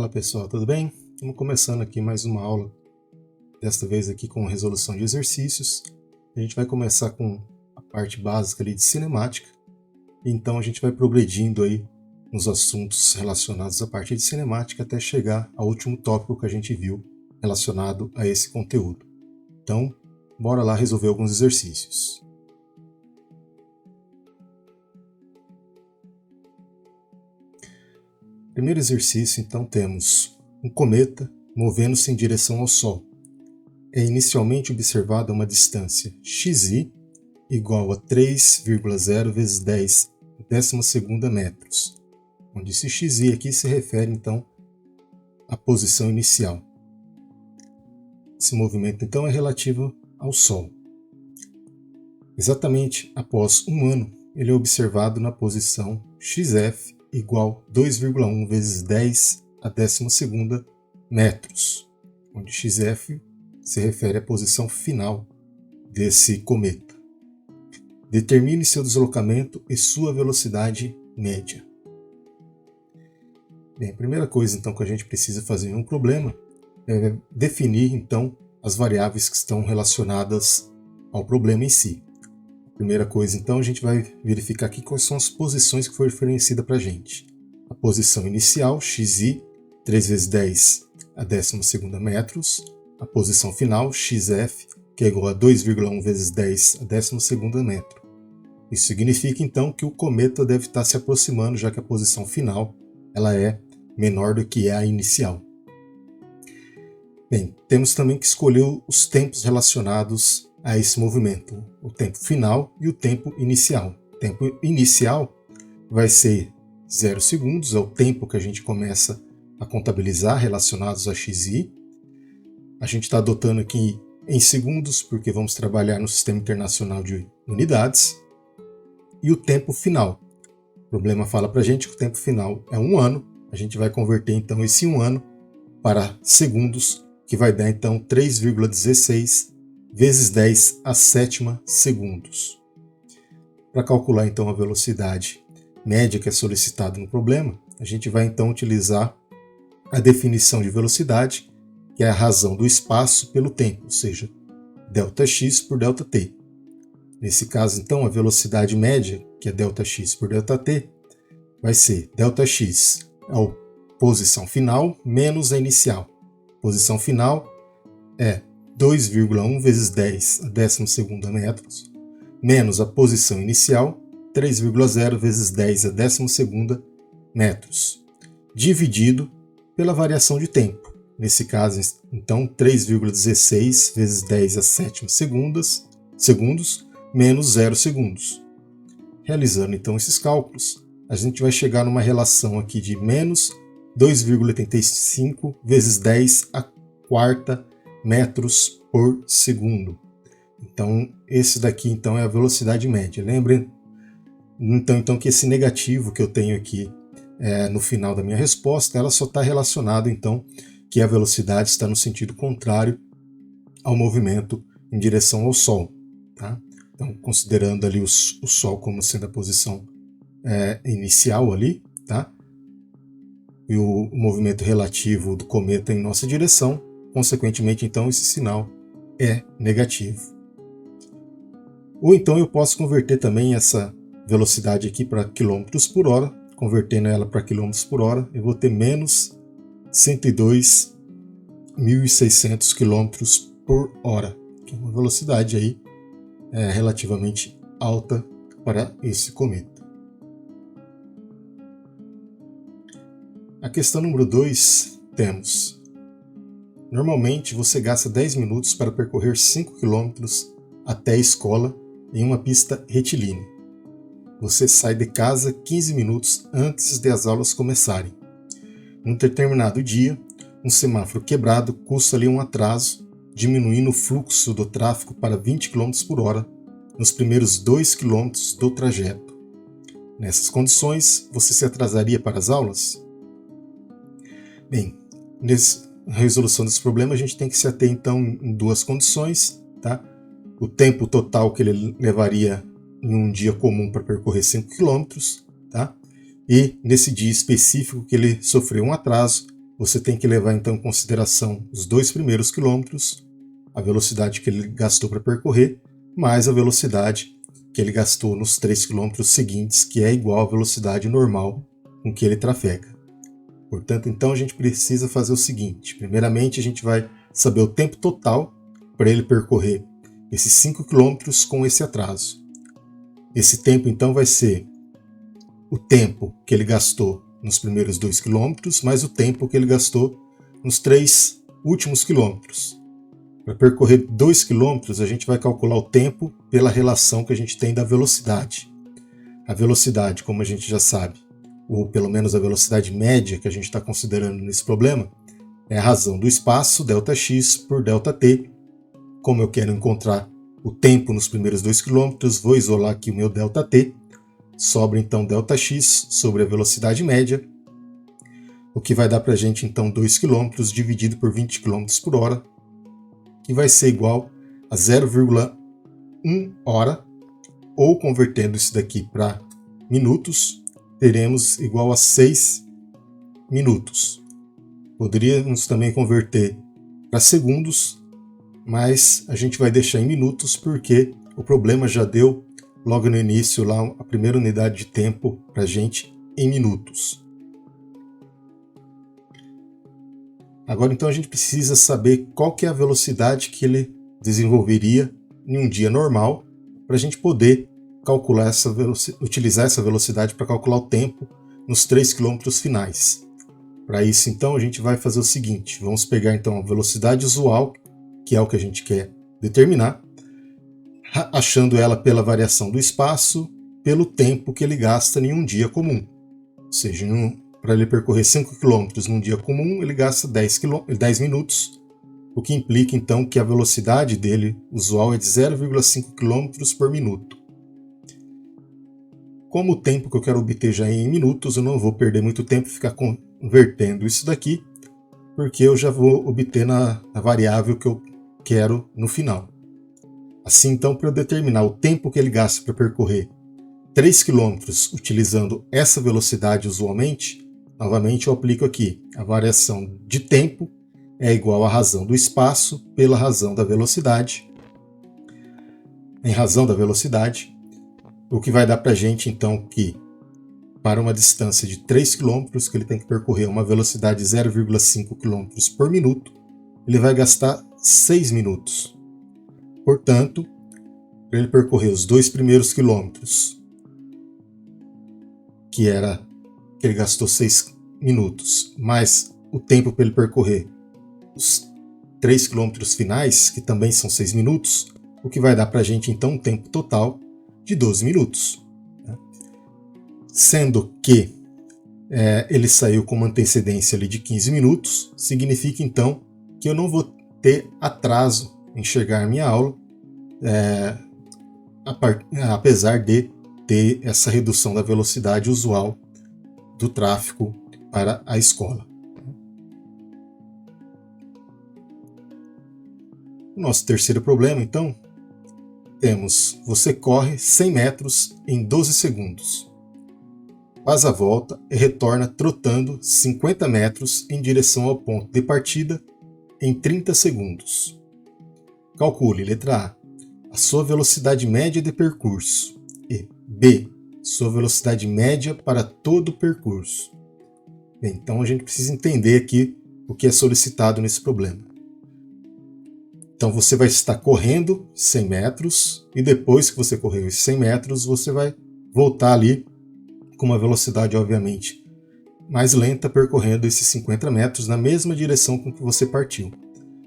Fala pessoal, tudo bem? Estamos começando aqui mais uma aula, desta vez aqui com resolução de exercícios. A gente vai começar com a parte básica ali de cinemática, então a gente vai progredindo aí nos assuntos relacionados à parte de cinemática até chegar ao último tópico que a gente viu relacionado a esse conteúdo. Então, bora lá resolver alguns exercícios. Primeiro exercício, então, temos um cometa movendo-se em direção ao Sol. É inicialmente observada uma distância xi igual a 3,0 vezes 10 12ª metros, onde esse xi aqui se refere, então, à posição inicial. Esse movimento, então, é relativo ao Sol. Exatamente após um ano, ele é observado na posição xf igual 2,1 vezes 10 a 12ª metros, onde xf se refere à posição final desse cometa. Determine seu deslocamento e sua velocidade média. Bem, a primeira coisa então que a gente precisa fazer em um problema é definir então as variáveis que estão relacionadas ao problema em si. Primeira coisa, então, a gente vai verificar aqui quais são as posições que foram fornecidas para a gente. A posição inicial, xi, 3 vezes 10 a 12ª metros. A posição final, xf, que é igual a 2,1 vezes 10 a 12ª metro. Isso significa, então, que o cometa deve estar se aproximando, já que a posição final ela é menor do que a inicial. Bem, temos também que escolher os tempos relacionados a esse movimento, o tempo final e o tempo inicial. O tempo inicial vai ser 0 segundos, é o tempo que a gente começa a contabilizar relacionados a xi. A gente está adotando aqui em segundos, porque vamos trabalhar no Sistema Internacional de Unidades. E o tempo final. O problema fala para a gente que o tempo final é 1 ano. A gente vai converter então esse 1 ano para segundos, que vai dar então 3,16 vezes 10 a 7ª segundos. Para calcular então a velocidade média que é solicitada no problema, a gente vai então utilizar a definição de velocidade, que é a razão do espaço pelo tempo, ou seja, ΔX por ΔT. Nesse caso então a velocidade média, que é ΔX por ΔT, vai ser ΔX é a posição final menos a inicial. Posição final é 2,1 vezes 10 a 12ª metros, menos a posição inicial, 3,0 vezes 10 a 12ª metros, dividido pela variação de tempo. Nesse caso, então, 3,16 vezes 10 a 7ª segundos, menos 0 segundos. Realizando, então, esses cálculos, a gente vai chegar numa relação aqui de menos 2,85 vezes 10 a 4ª metros por segundo. Então, esse daqui então é a velocidade média. Lembrem então que esse negativo que eu tenho aqui no final da minha resposta, ela só está relacionada então que a velocidade está no sentido contrário ao movimento em direção ao Sol. Tá? Então, considerando ali o Sol como sendo a posição inicial ali, tá? E o movimento relativo do cometa em nossa direção, consequentemente, então, esse sinal é negativo. Ou então eu posso converter também essa velocidade aqui para quilômetros por hora. Convertendo ela para quilômetros por hora, eu vou ter menos 102.600 quilômetros por hora, que é uma velocidade aí relativamente alta para esse cometa. A questão número 2 temos: normalmente você gasta 10 minutos para percorrer 5 km até a escola em uma pista retilínea. Você sai de casa 15 minutos antes de as aulas começarem. Num determinado dia, um semáforo quebrado custa-lhe um atraso, diminuindo o fluxo do tráfego para 20 km por hora nos primeiros 2 km do trajeto. Nessas condições, você se atrasaria para as aulas? Bem, na resolução desse problema a gente tem que se ater então em duas condições, tá? O tempo total que ele levaria em um dia comum para percorrer 5 km, tá? E nesse dia específico que ele sofreu um atraso, você tem que levar então em consideração os 2 primeiros quilômetros, a velocidade que ele gastou para percorrer, mais a velocidade que ele gastou nos 3 quilômetros seguintes, que é igual à velocidade normal com que ele trafega. Portanto, então a gente precisa fazer o seguinte: primeiramente a gente vai saber o tempo total para ele percorrer esses 5 quilômetros com esse atraso. Esse tempo então vai ser o tempo que ele gastou nos primeiros 2 quilômetros, mais o tempo que ele gastou nos 3 últimos quilômetros. Para percorrer 2 quilômetros, a gente vai calcular o tempo pela relação que a gente tem da velocidade. A velocidade, como a gente já sabe, ou pelo menos a velocidade média que a gente está considerando nesse problema, é a razão do espaço, ΔX, por ΔT. Como eu quero encontrar o tempo nos primeiros 2 quilômetros, vou isolar aqui o meu ΔT. Sobra então ΔX sobre a velocidade média, o que vai dar para a gente então 2 km dividido por 20 km por hora, que vai ser igual a 0,1 hora, ou convertendo isso daqui para minutos, teremos igual a 6 minutos. Poderíamos também converter para segundos, mas a gente vai deixar em minutos porque o problema já deu logo no início lá a primeira unidade de tempo para a gente em minutos. Agora então a gente precisa saber qual que é a velocidade que ele desenvolveria em um dia normal para a gente poder calcular utilizar essa velocidade para calcular o tempo nos 3 km finais. Para isso então a gente vai fazer o seguinte: vamos pegar então a velocidade usual, que é o que a gente quer determinar, achando ela pela variação do espaço, pelo tempo que ele gasta em um dia comum. Ou seja, para ele percorrer 5 km num dia comum, ele gasta 10 minutos, o que implica então que a velocidade dele usual é de 0,5 km por minuto. Como o tempo que eu quero obter já é em minutos, eu não vou perder muito tempo e ficar convertendo isso daqui, porque eu já vou obter na variável que eu quero no final. Assim, então, para eu determinar o tempo que ele gasta para percorrer 3 km utilizando essa velocidade usualmente, novamente eu aplico aqui a variação de tempo é igual à razão do espaço pela razão da velocidade. Em razão da velocidade, o que vai dar para a gente então que para uma distância de 3 km que ele tem que percorrer uma velocidade de 0,5 km por minuto, ele vai gastar 6 minutos. Portanto, para ele percorrer os 2 primeiros quilômetros, que ele gastou 6 minutos, mais o tempo para ele percorrer os 3 quilômetros finais, que também são 6 minutos, o que vai dar para a gente então um tempo total de 12 minutos. Sendo que ele saiu com uma antecedência ali de 15 minutos, significa então que eu não vou ter atraso em chegar à minha aula, apesar de ter essa redução da velocidade usual do tráfego para a escola. O nosso terceiro problema, então, temos: você corre 100 metros em 12 segundos. Faz a volta e retorna trotando 50 metros em direção ao ponto de partida em 30 segundos. Calcule, letra A sua velocidade média de percurso, e B, sua velocidade média para todo o percurso. Bem, então a gente precisa entender aqui o que é solicitado nesse problema. Então você vai estar correndo 100 metros e depois que você correu esses 100 metros, você vai voltar ali com uma velocidade, obviamente, mais lenta, percorrendo esses 50 metros na mesma direção com que você partiu.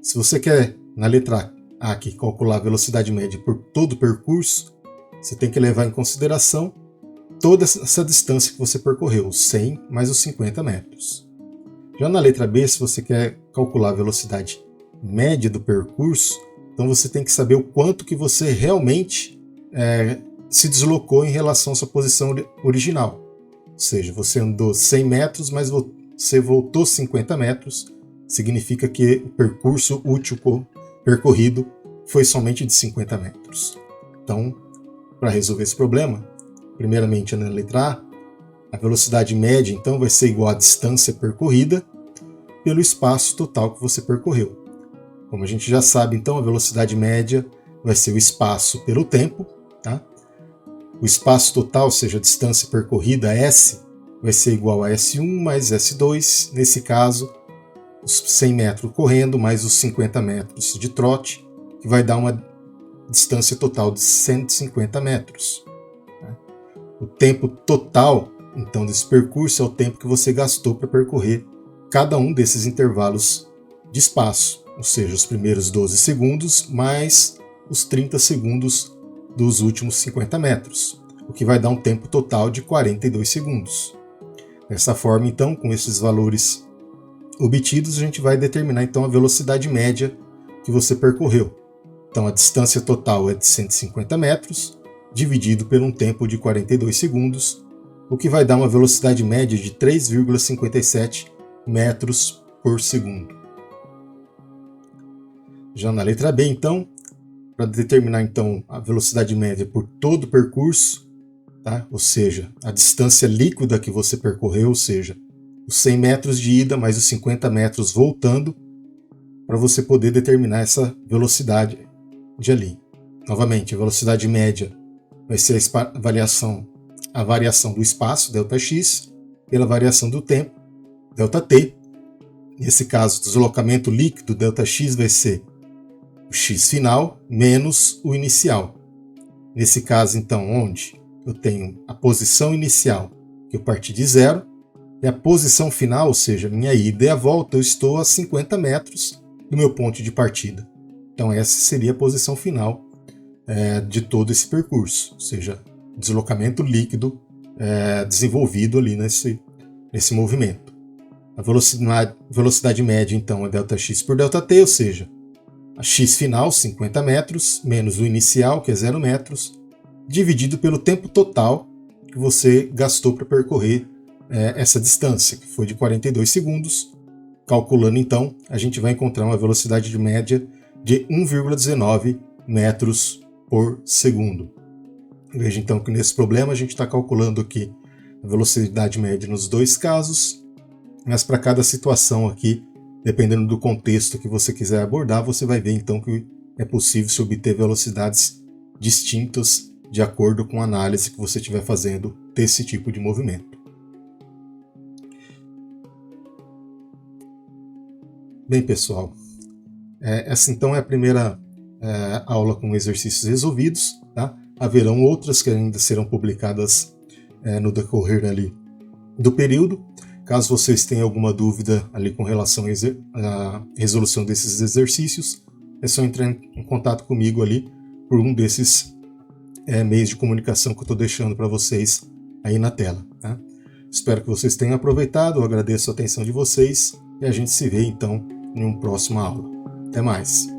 Se você quer, na letra A, aqui, calcular a velocidade média por todo o percurso, você tem que levar em consideração toda essa distância que você percorreu, os 100 mais os 50 metros. Já na letra B, se você quer calcular a velocidade média do percurso, então você tem que saber o quanto que você realmente se deslocou em relação à sua posição original. Ou seja, você andou 100 metros, mas você voltou 50 metros, significa que o percurso útil percorrido foi somente de 50 metros. Então, para resolver esse problema, primeiramente na letra A velocidade média então vai ser igual à distância percorrida pelo espaço total que você percorreu. Como a gente já sabe, então, a velocidade média vai ser o espaço pelo tempo, tá? O espaço total, ou seja, a distância percorrida, S, vai ser igual a S1 mais S2, nesse caso, os 100 metros correndo mais os 50 metros de trote, que vai dar uma distância total de 150 metros. O tempo total, então, desse percurso é o tempo que você gastou para percorrer cada um desses intervalos de espaço, ou seja, os primeiros 12 segundos mais os 30 segundos dos últimos 50 metros, o que vai dar um tempo total de 42 segundos. Dessa forma, então, com esses valores obtidos, a gente vai determinar então a velocidade média que você percorreu. Então, a distância total é de 150 metros, dividido por um tempo de 42 segundos, o que vai dar uma velocidade média de 3,57 metros por segundo. Já na letra B, então, para determinar então a velocidade média por todo o percurso, tá? Ou seja, a distância líquida que você percorreu, ou seja, os 100 metros de ida mais os 50 metros voltando, para você poder determinar essa velocidade de ali. Novamente, a velocidade média vai ser a variação do espaço, ΔX, pela variação do tempo, ΔT. Nesse caso, o deslocamento líquido, ΔX, vai ser o x final menos o inicial. Nesse caso, então, onde eu tenho a posição inicial, que eu parti de zero, e a posição final, ou seja, minha ida e a volta, eu estou a 50 metros do meu ponto de partida. Então essa seria a posição final de todo esse percurso, ou seja, deslocamento líquido desenvolvido ali nesse movimento. A velocidade média, então, é ΔX por ΔT, ou seja, a x final, 50 metros, menos o inicial, que é 0 metros, dividido pelo tempo total que você gastou para percorrer essa distância, que foi de 42 segundos. Calculando, então, a gente vai encontrar uma velocidade de média de 1,19 metros por segundo. Veja, então, que nesse problema a gente está calculando aqui a velocidade média nos dois casos, mas para cada situação aqui, dependendo do contexto que você quiser abordar, você vai ver então que é possível se obter velocidades distintas de acordo com a análise que você estiver fazendo desse tipo de movimento. Bem, pessoal, essa então é a primeira aula com exercícios resolvidos, tá? Haverão outras que ainda serão publicadas no decorrer ali do período. Caso vocês tenham alguma dúvida ali com relação à resolução desses exercícios, é só entrar em contato comigo ali por um desses meios de comunicação que eu estou deixando para vocês aí na tela, tá? Espero que vocês tenham aproveitado, eu agradeço a atenção de vocês e a gente se vê então em uma próxima aula. Até mais!